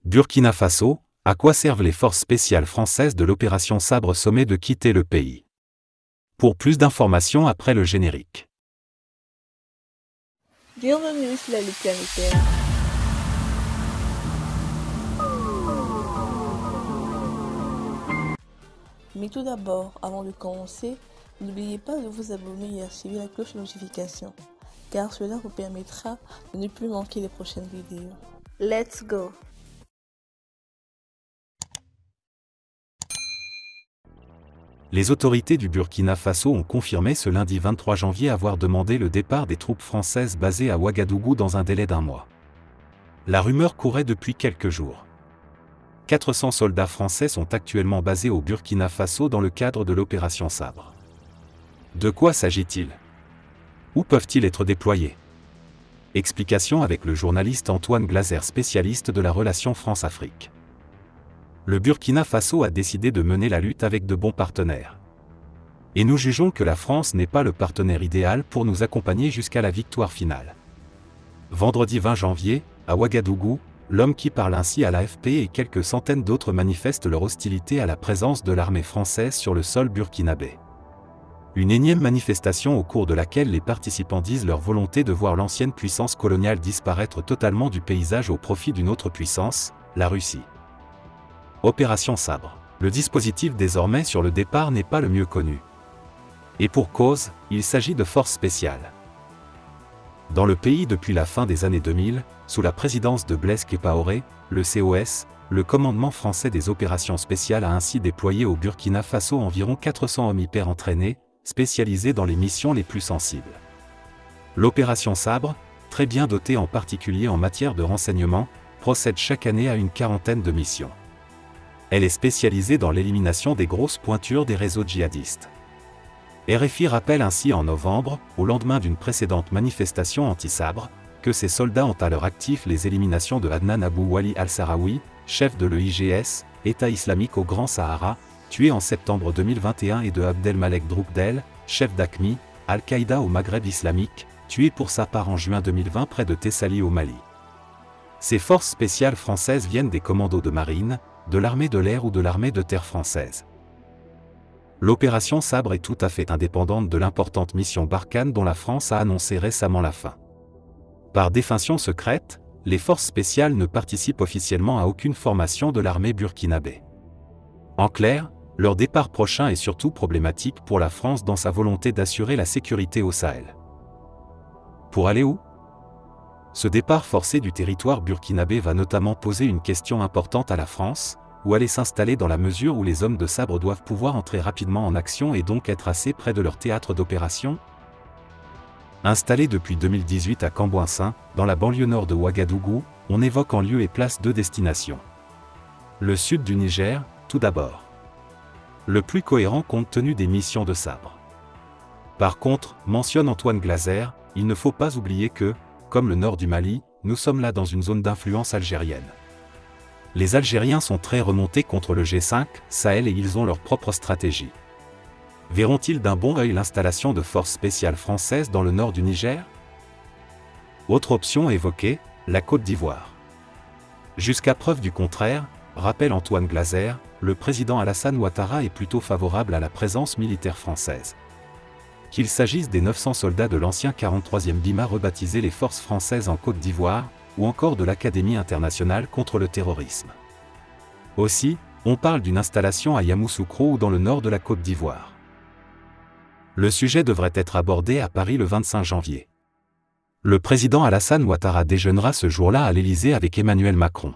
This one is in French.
Burkina Faso, à quoi servent les forces spéciales françaises de l'opération Sabre sommées de quitter le pays? Pour plus d'informations après le générique. Bienvenue sur la Lutte planétaire. Mais tout d'abord, avant de commencer, n'oubliez pas de vous abonner et activer la cloche de notification, car cela vous permettra de ne plus manquer les prochaines vidéos. Let's go! Les autorités du Burkina Faso ont confirmé ce lundi 23 janvier avoir demandé le départ des troupes françaises basées à Ouagadougou dans un délai d'un mois. La rumeur courait depuis quelques jours. 400 soldats français sont actuellement basés au Burkina Faso dans le cadre de l'opération Sabre. De quoi s'agit-il? Où peuvent-ils être déployés? Explication avec le journaliste Antoine Glaser, spécialiste de la relation France-Afrique. Le Burkina Faso a décidé de mener la lutte avec de bons partenaires. Et nous jugeons que la France n'est pas le partenaire idéal pour nous accompagner jusqu'à la victoire finale. Vendredi 20 janvier, à Ouagadougou, l'homme qui parle ainsi à l'AFP et quelques centaines d'autres manifestent leur hostilité à la présence de l'armée française sur le sol burkinabé. Une énième manifestation au cours de laquelle les participants disent leur volonté de voir l'ancienne puissance coloniale disparaître totalement du paysage au profit d'une autre puissance, la Russie. Opération Sabre. Le dispositif désormais sur le départ n'est pas le mieux connu. Et pour cause, il s'agit de forces spéciales. Dans le pays depuis la fin des années 2000, sous la présidence de Blaise Compaoré, le COS, le commandement français des opérations spéciales a ainsi déployé au Burkina Faso environ 400 hommes hyper entraînés, spécialisés dans les missions les plus sensibles. L'opération Sabre, très bien dotée en particulier en matière de renseignement, procède chaque année à une quarantaine de missions. Elle est spécialisée dans l'élimination des grosses pointures des réseaux djihadistes. RFI rappelle ainsi en novembre, au lendemain d'une précédente manifestation anti-Sabre, que ses soldats ont à leur actif les éliminations de Adnan Abou Wali al-Sahraoui, chef de l'EIGS, État islamique au Grand Sahara, tué en septembre 2021 et de Abdelmalek Droukdel, chef d'Aqmi, Al-Qaïda au Maghreb islamique, tué pour sa part en juin 2020 près de Tessali au Mali. Ces forces spéciales françaises viennent des commandos de marine, de l'armée de l'air ou de l'armée de terre française. L'opération Sabre est tout à fait indépendante de l'importante mission Barkhane dont la France a annoncé récemment la fin. Par définition secrète, les forces spéciales ne participent officiellement à aucune formation de l'armée burkinabé. En clair, leur départ prochain est surtout problématique pour la France dans sa volonté d'assurer la sécurité au Sahel. Pour aller où? Ce départ forcé du territoire burkinabé va notamment poser une question importante à la France, où aller s'installer dans la mesure où les hommes de Sabre doivent pouvoir entrer rapidement en action et donc être assez près de leur théâtre d'opération? Installé depuis 2018 à Cambouinsin, dans la banlieue nord de Ouagadougou, on évoque en lieu et place deux destinations. Le sud du Niger, tout d'abord. Le plus cohérent compte tenu des missions de Sabre. Par contre, mentionne Antoine Glaser, il ne faut pas oublier que, comme le nord du Mali, nous sommes là dans une zone d'influence algérienne. Les Algériens sont très remontés contre le G5, Sahel et ils ont leur propre stratégie. Verront-ils d'un bon œil l'installation de forces spéciales françaises dans le nord du Niger? Autre option évoquée, la Côte d'Ivoire. Jusqu'à preuve du contraire, rappelle Antoine Glaser, le président Alassane Ouattara est plutôt favorable à la présence militaire française. Qu'il s'agisse des 900 soldats de l'ancien 43e BIMA rebaptisé les Forces françaises en Côte d'Ivoire, ou encore de l'Académie internationale contre le terrorisme. Aussi, on parle d'une installation à Yamoussoukro ou dans le nord de la Côte d'Ivoire. Le sujet devrait être abordé à Paris le 25 janvier. Le président Alassane Ouattara déjeunera ce jour-là à l'Élysée avec Emmanuel Macron.